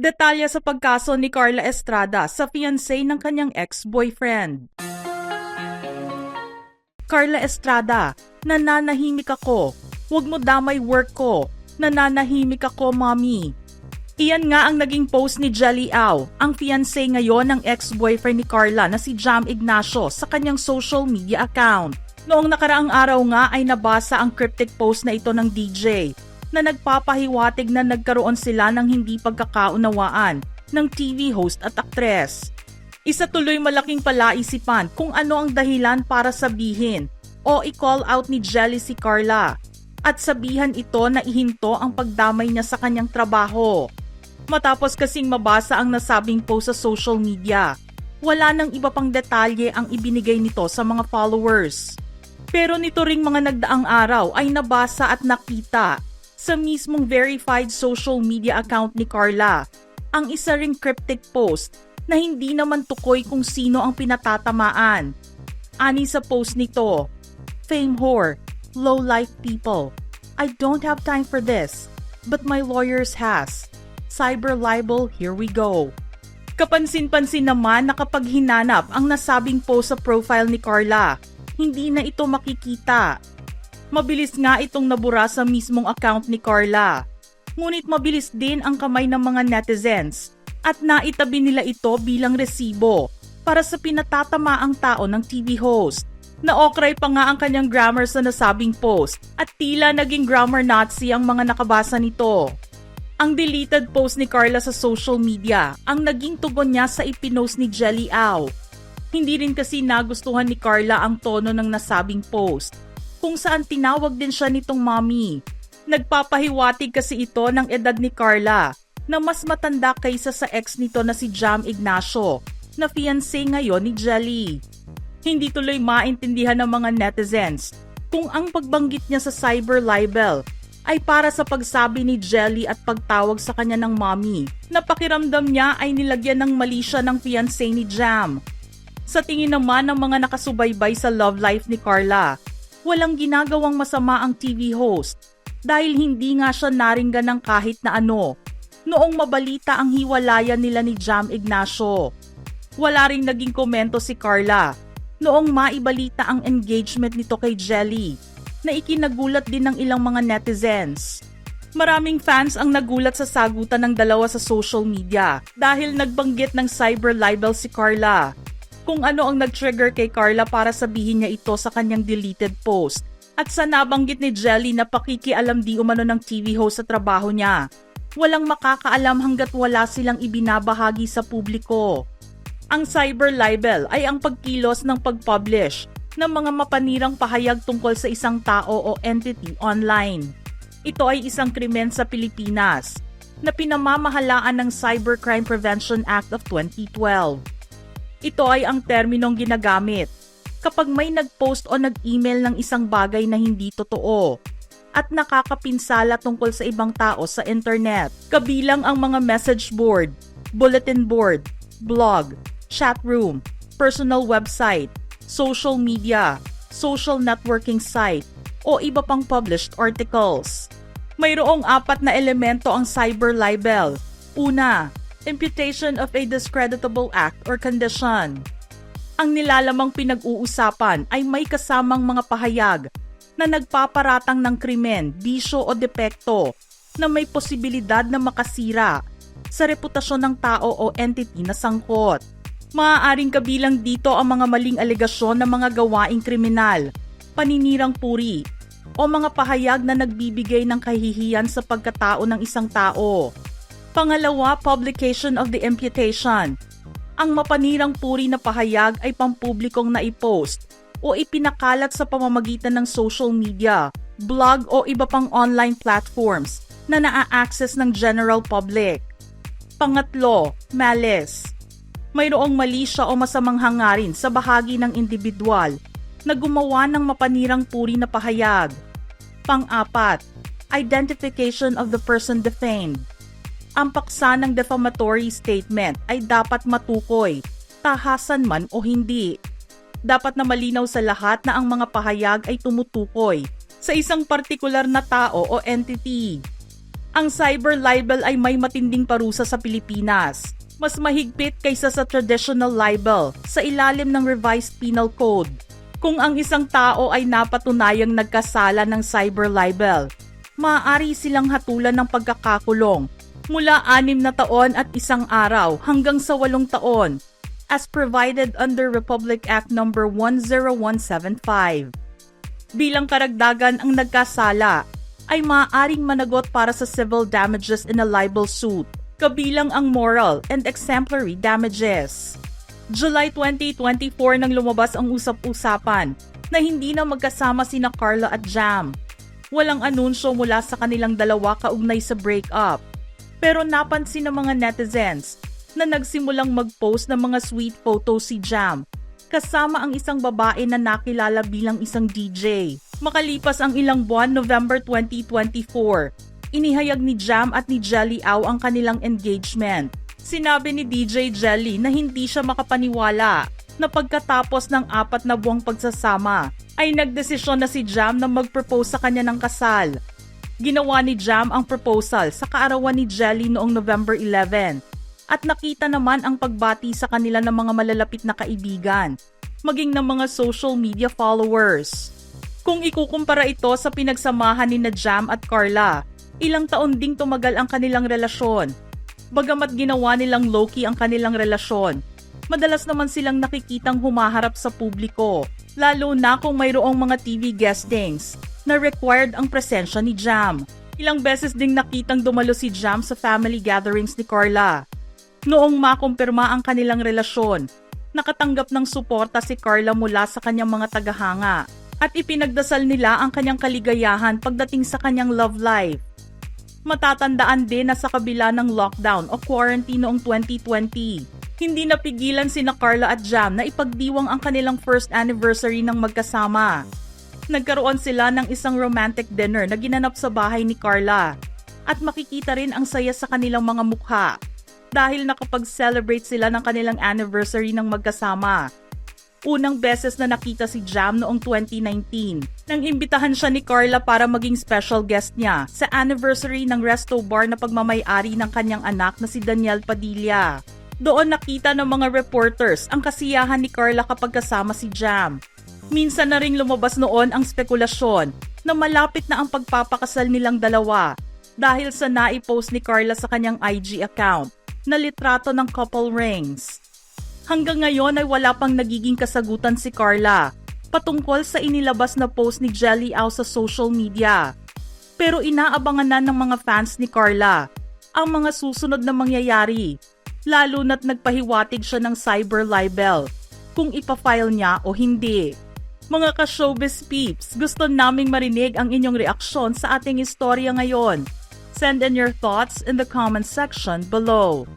Detalye sa pagkaso ni Carla Estrada sa fiancé ng kanyang ex-boyfriend. Carla Estrada, nananahimik ako. Huwag mo damay work ko. Nananahimik ako, mommy. Iyan nga ang naging post ni Jelly Au, ang fiancé ngayon ng ex-boyfriend ni Carla na si Jam Ignacio sa kanyang social media account. Noong nakaraang araw nga ay nabasa ang cryptic post na ito ng DJ na nagpapahiwatig na nagkaroon sila ng hindi pagkakaunawaan ng TV host at aktres. Isa tuloy malaking palaisipan kung ano ang dahilan para sabihin o i-call out ni Jelly si Carla at sabihan ito na ihinto ang pagdamay niya sa kanyang trabaho. Matapos kasing mabasa ang nasabing post sa social media, wala nang iba pang detalye ang ibinigay nito sa mga followers. Pero nito ring mga nagdaang araw ay nabasa at nakita sa mismong verified social media account ni Carla ang isa ring cryptic post na hindi naman tukoy kung sino ang pinatatamaan. Ani sa post nito, "Fame whore, low life people. I don't have time for this, but my lawyers has. Cyber libel, here we go." Kapansin-pansin naman na kapag hinanap ang nasabing post sa profile ni Carla, hindi na ito makikita. Mabilis nga itong nabura sa mismong account ni Carla. Ngunit mabilis din ang kamay ng mga netizens at naitabi nila ito bilang resibo para sa pinatatamaang tao ng TV host. Naokray pa nga ang kanyang grammar sa nasabing post at tila naging grammar Nazi ang mga nakabasa nito. Ang deleted post ni Carla sa social media ang naging tugon niya sa ipinost ni Jelly Au. Hindi rin kasi nagustuhan ni Carla ang tono ng nasabing post, kung saan tinawag din siya nitong mommy. Nagpapahiwatig kasi ito ng edad ni Carla na mas matanda kaysa sa ex nito na si Jam Ignacio na fiancé ngayon ni Jelly. Hindi tuloy maintindihan ng mga netizens kung ang pagbanggit niya sa cyber libel ay para sa pagsabi ni Jelly at pagtawag sa kanya ng mommy na pakiramdam niya ay nilagyan ng mali siya ng fiancé ni Jam. Sa tingin naman ng mga nakasubaybay sa love life ni Carla, walang ginagawang masama ang TV host dahil hindi nga siya naringgan ng kahit na ano noong mabalita ang hiwalayan nila ni Jam Ignacio. Wala ring naging komento si Carla noong maibalita ang engagement nito kay Jelly na ikinagulat din ng ilang mga netizens. Maraming fans ang nagulat sa sagutan ng dalawa sa social media dahil nagbanggit ng cyber libel si Carla. Kung ano ang nag-trigger kay Carla para sabihin niya ito sa kanyang deleted post at sa nabanggit ni Jelly na pakikialam di umano ng TV host sa trabaho niya. Walang makakaalam hanggat wala silang ibinabahagi sa publiko. Ang cyber libel ay ang pagkilos ng pag-publish ng mga mapanirang pahayag tungkol sa isang tao o entity online. Ito ay isang krimen sa Pilipinas na pinamamahalaan ng Cybercrime Prevention Act of 2012. Ito ay ang terminong ginagamit kapag may nag-post o nag-email ng isang bagay na hindi totoo at nakakapinsala tungkol sa ibang tao sa internet, kabilang ang mga message board, bulletin board, blog, chat room, personal website, social media, social networking site, o iba pang published articles. Mayroong 4 na elemento ang cyber libel. Una, imputation of a discreditable act or condition. Ang nilalamang pinag-uusapan ay may kasamang mga pahayag na nagpaparatang ng krimen, bisyo o depekto na may posibilidad na makasira sa reputasyon ng tao o entity na sangkot. Maaaring kabilang dito ang mga maling alegasyon ng mga gawaing kriminal, paninirang puri, o mga pahayag na nagbibigay ng kahihiyan sa pagkatao ng isang tao. Pangalawa, publication of the imputation. Ang mapanirang puri na pahayag ay pampublikong naipost o ipinakalat sa pamamagitan ng social media, blog o iba pang online platforms na naa-access ng general public. Pangatlo, malice. Mayroong mali siya o masamang hangarin sa bahagi ng individual na gumawa ng mapanirang puri na pahayag. Pang-apat, identification of the person defamed. Ang paksa ng defamatory statement ay dapat matukoy, tahasan man o hindi. Dapat na malinaw sa lahat na ang mga pahayag ay tumutukoy sa isang partikular na tao o entity. Ang cyber libel ay may matinding parusa sa Pilipinas. Mas mahigpit kaysa sa traditional libel sa ilalim ng Revised Penal Code. Kung ang isang tao ay napatunayang nagkasala ng cyber libel, maaari silang hatulan ng pagkakakulong mula 6 na taon at 1 araw hanggang sa 8 taon as provided under Republic Act No. 10175. Bilang karagdagan, ang nagkasala ay maaaring managot para sa civil damages in a libel suit, kabilang ang moral and exemplary damages. July 2024 nang lumabas ang usap-usapan na hindi na magkasama sina Carla at Jam. Walang anunsyo mula sa kanilang dalawa kaugnay sa breakup. Pero napansin ng mga netizens na nagsimulang mag-post ng mga sweet photos si Jam kasama ang isang babae na nakilala bilang isang DJ. Makalipas ang ilang buwan, November 2024, inihayag ni Jam at ni Jelly Au ang kanilang engagement. Sinabi ni DJ Jelly na hindi siya makapaniwala na pagkatapos ng 4 na buwang pagsasama ay nagdesisyon na si Jam na mag-propose sa kanya ng kasal. Ginawa ni Jam ang proposal sa kaarawan ni Jelly noong November 11 at nakita naman ang pagbati sa kanila ng mga malalapit na kaibigan, maging ng mga social media followers. Kung ikukumpara ito sa pinagsamahan ni na Jam at Carla, ilang taon ding tumagal ang kanilang relasyon. Bagamat ginawa nilang low-key ang kanilang relasyon, madalas naman silang nakikitang humaharap sa publiko, lalo na kung mayroong mga TV guestings na required ang presensya ni Jam. Ilang beses ding nakitang dumalo si Jam sa family gatherings ni Carla. Noong makumpirma ang kanilang relasyon, nakatanggap ng suporta si Carla mula sa kanyang mga tagahanga at ipinagdasal nila ang kanyang kaligayahan pagdating sa kanyang love life. Matatandaan din na sa kabila ng lockdown o quarantine noong 2020, hindi napigilan sina Carla at Jam na ipagdiwang ang kanilang first anniversary ng magkasama. Nagkaroon sila ng isang romantic dinner na ginanap sa bahay ni Carla at makikita rin ang saya sa kanilang mga mukha dahil nakapag-celebrate sila ng kanilang anniversary ng magkasama. Unang beses na nakita si Jam noong 2019 nang imbitahan siya ni Carla para maging special guest niya sa anniversary ng resto bar na pagmamay-ari ng kanyang anak na si Daniel Padilla. Doon nakita ng mga reporters ang kasiyahan ni Carla kapag kasama si Jam. Minsan na ring lumabas noon ang spekulasyon na malapit na ang pagpapakasal nilang dalawa dahil sa naipost ni Carla sa kanyang IG account na litrato ng couple rings. Hanggang ngayon ay wala pang nagiging kasagutan si Carla patungkol sa inilabas na post ni Jelly Au sa social media. Pero inaabangan na ng mga fans ni Carla ang mga susunod na mangyayari, lalo na't nagpahiwatig siya ng cyber libel kung ipafile niya o hindi. Mga ka-showbiz peeps, gusto naming marinig ang inyong reaksyon sa ating istorya ngayon. Send in your thoughts in the comment section below.